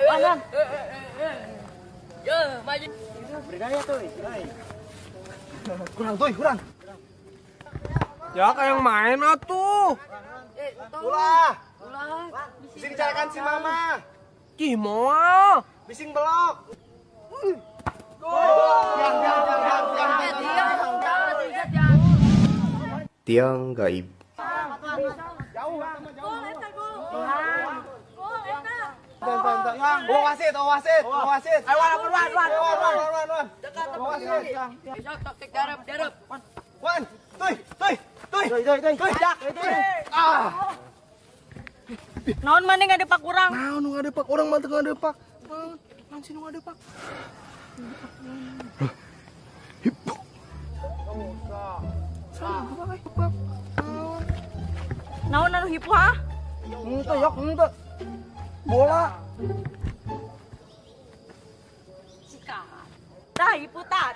Alan. Ya, maju. Berdaya tuh. Kurang. Ya kayak yang main atuh. Ulah. Bising carikan si mama. Ih moal. Bising belok. Tiang gaib. Wasit. Ayo wan. Darap. Wan, tuh. Naon mana nggak ada pak kurang? Nah, nu ngadepak orang mah teu ngadepak. Naon sih nu ngadepak? Hipo. Naon anu hipu ha? Henteu. Bola. Tah hipu tah.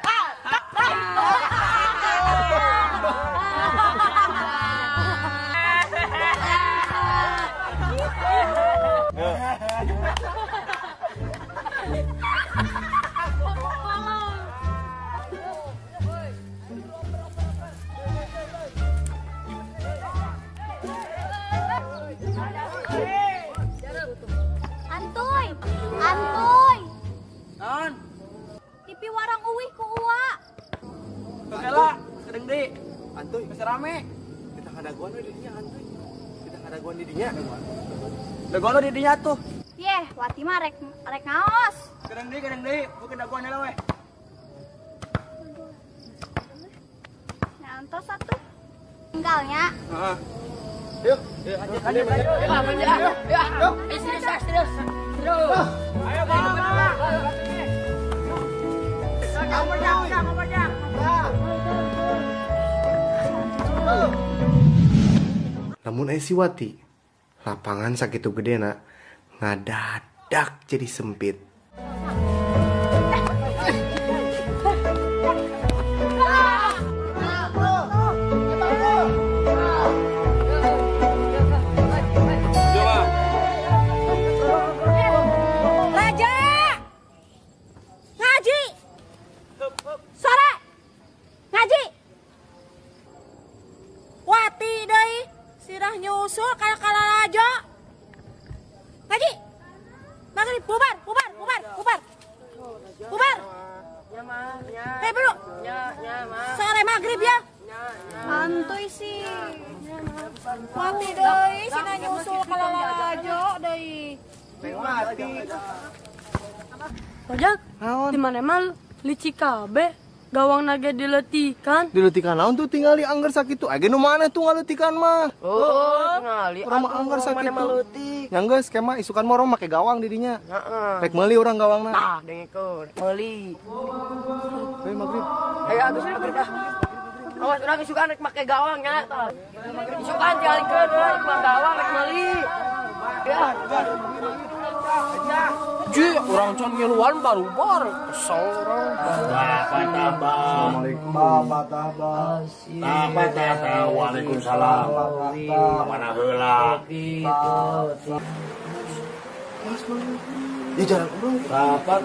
Antuy. Naon? Tipi warang uwih ku uwa. Kagela, sedeng deui. Antuy, Masih rame. kita kadaguan we di dinya antuy. Kita kadaguan di dinya. Dagono di dinya tuh. Yeh, wati mah rek ngaos. Sedeng deui, bukan dagoan heula we. Nyantos satu. Tinggalnya. Heeh. Yuk. Serius. Ayo Namun si Wati, lapangan sakitu gedena ngadadak jadi sempit. Raja. Ngaji. Sore. Ngaji. Wati deui sirah nyusul kala raja. Ngaji. Maghrib bubar. Ya mah, ya. Hei bro. Ya mah. Sore maghrib ya. Antuy sih. Wati deui sirah nyusul kala raja deui. Mati. Ojak, di mana mal licik kabe gawang naga diletikan. Diletikan naon tuh tinggal di anggar sakitu. Age nu maneh tuh ngaletikan mah. Oh, ngali. Urang mah anggar sakitu. Maletik. Nyangga skema isukan mah orang make gawang didinya. Heeh. Rek meuli urang gawangna. Nah, dengekor. Meuli. Hei magrib. Ayo atuh maghrib dah. Awas urang isukan rek make gawang nya tah. Isukan dialikeun we make gawang rek meuli. Ya. Ji, orang can ngiluan baru kesel orang. Assalamualaikum. Waalaikumsalam. Mana heula? Ya jalan urang. Bapak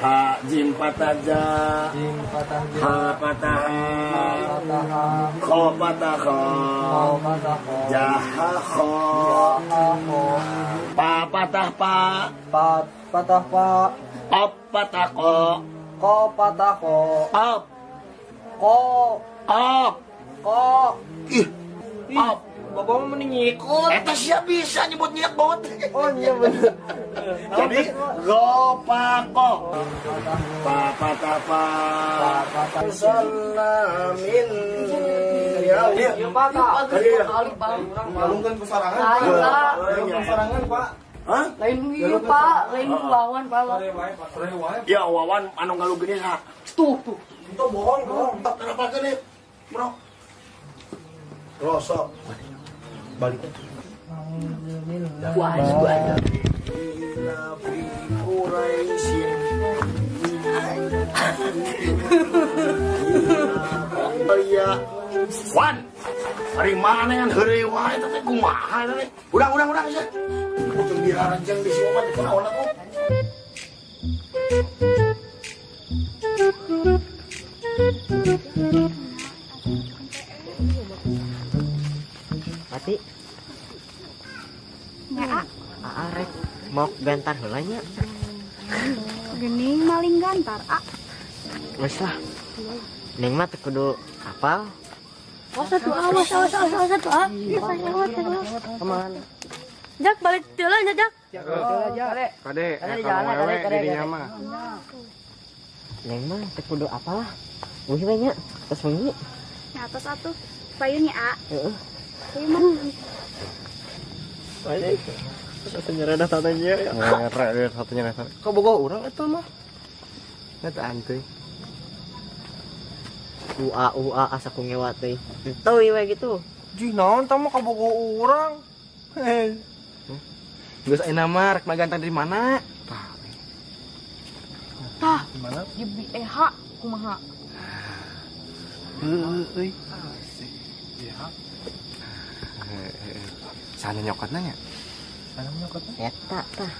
ha jim pataja ha pataha kho pataha jaha kho pa patah pa Patah pak. op patah ko Ko patah ko. op Ko. op Ih. op Bapak mau menyikut. eta sia bisa nyebut nyebut. Oh iya bener. Jadi gopako pa salamin ya Malungkeun kusarangan. Kusarangan, Pak. hah Lain ieu Pak, lain lawan Pak. ya wawan anu ngalu gede lah Tuh. Itu bohong. kenapa gede bro Rosok. Balik. Wah, gua. Nabi Quraisyin aya. Wan, hari mana yang hari wae teh kumaha teh? Udang ya. Kudu diraranjang di sini mah di kunaon atuh. Mati. Ya, Arek mau gantar heula nya. gening maling gantar. Geus lah. Neng mah teu kudu hafal. Satu. Aman. Jak balik deuleu nya Jak. Kade, Kade, dirinya mah. Neng mah teu kudu hafal lah. Wih we nya, tos wengi. Di atas atuh. Payunnya Heeh. Payun Satunya rada tatanya. Satunya neta. Kok bogo urang eta mah? Neta antuy. Ua asa ku ngewat teh. Teu we gitu. Jih naon tah mah kabogo urang. Geus ayeuna mah rek magantan dari mana? Tah, di BEH kumaha? Euy. Sana nyokot nanya. Eta tah.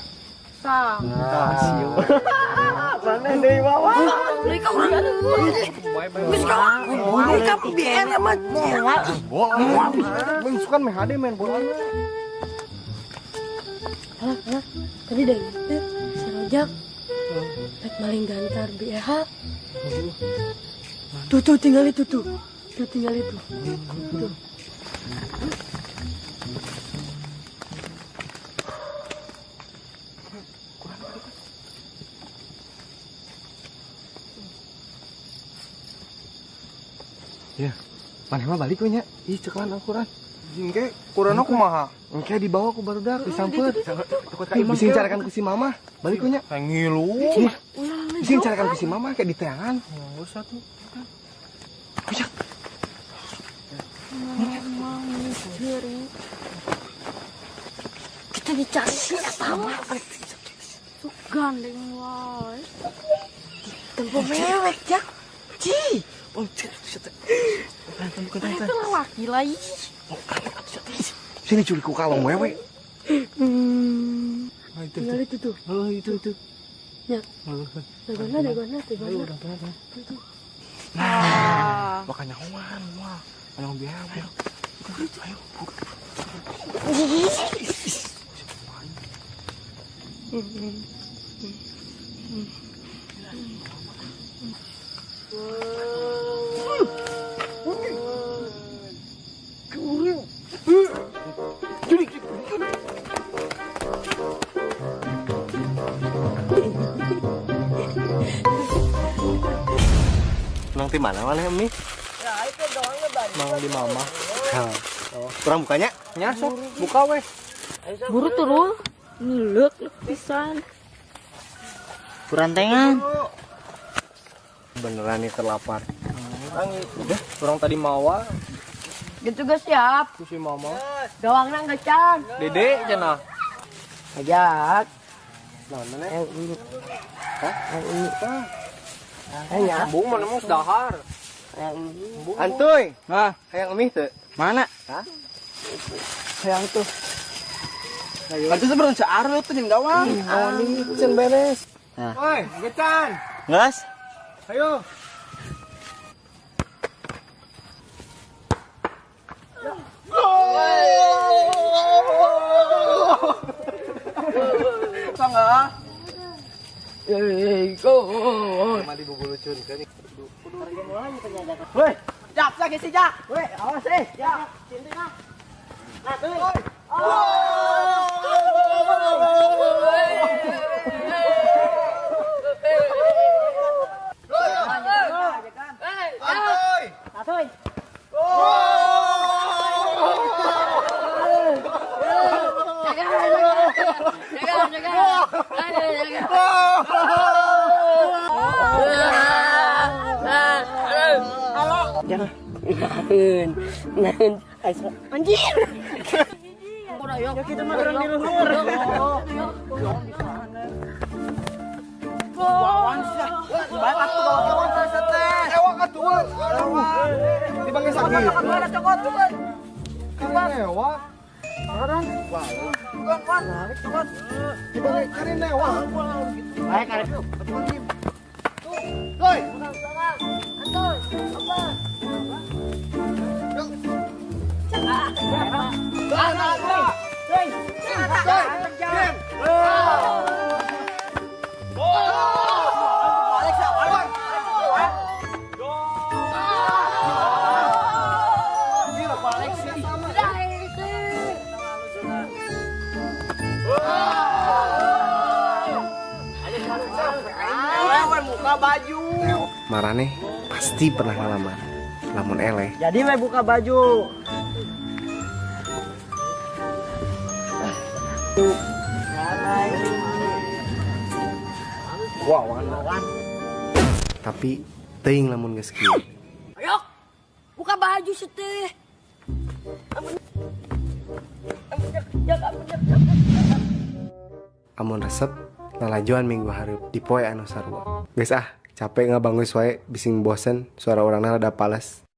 Tah. Mana deui wawa? Mereka urang geus kawan. Mereka BR mah. Bang sukan meh hade main bola. Tadi dari Sarojak. Rek maling gantar BEH. Tuh tinggal itu tuh. Tuh tinggal itu. Tuh. Ya, mana mah balik we nya. Ih cekelan Al-Qur'an. Jingke kurana kumaha? Engke dibawa ku barudak disampeut. Bisa carakan ku si mama. Balik we nya. Ngilu. Bisa carakan ku si mama kayak di teangan. Geus atuh. Kita dicari eta mah. Sok gandeng wae. Tempo mewek Jak. Ci. Oh, bukan. Itu laki lagi. Sini culik ku kalong wewe. Tinggal itu tuh. Oh, itu. Ya. Dagona. Nah, makanya hoan, wah. Anong biaya, ayo. Ayo, buka. Nang di mana Mi? Ya itu doangnya bari. Mang di mama. Kurang bukanya? Nya sok buka we. Buru turun. Ngeluk pisan. Kurantengan. Beneran nih terlapar. Udah, kurang tadi mawa Gitu gak siap. ku si mama. Gawangna gecan. Dede cenah. Ajak. Nah, mana? Yang ini. Hah? Yang ini. Ya, bung mana mau sedahar. Yang ini. Antuy, Nah, hayang emi teu? mana? Hah? Yang tuh. Itu sebenarnya searut tuh di gawang. Ini cen beres. Woi, gecan. Ngas. Ayo. Sangga. Mandi bubulu cun kan. Woi, jak lagi si jak. Woi, awas jak. Sini nah. Nah, tuh. Anjir. Ya kita mah orang di luhur. Wawan sih. Baik atuh bawa kawan teh. Ewak atuh. Marane pasti pernah ngalaman. Lamun eleh. Jadi we buka baju. Wah, wan. Tapi teuing lamun geus kieu. Ayo, buka baju sih teh. Amun resep lalajoan minggu hareup di poe anu sarua. Geus capek ngabangun wae bising bosen suara urangna rada pales.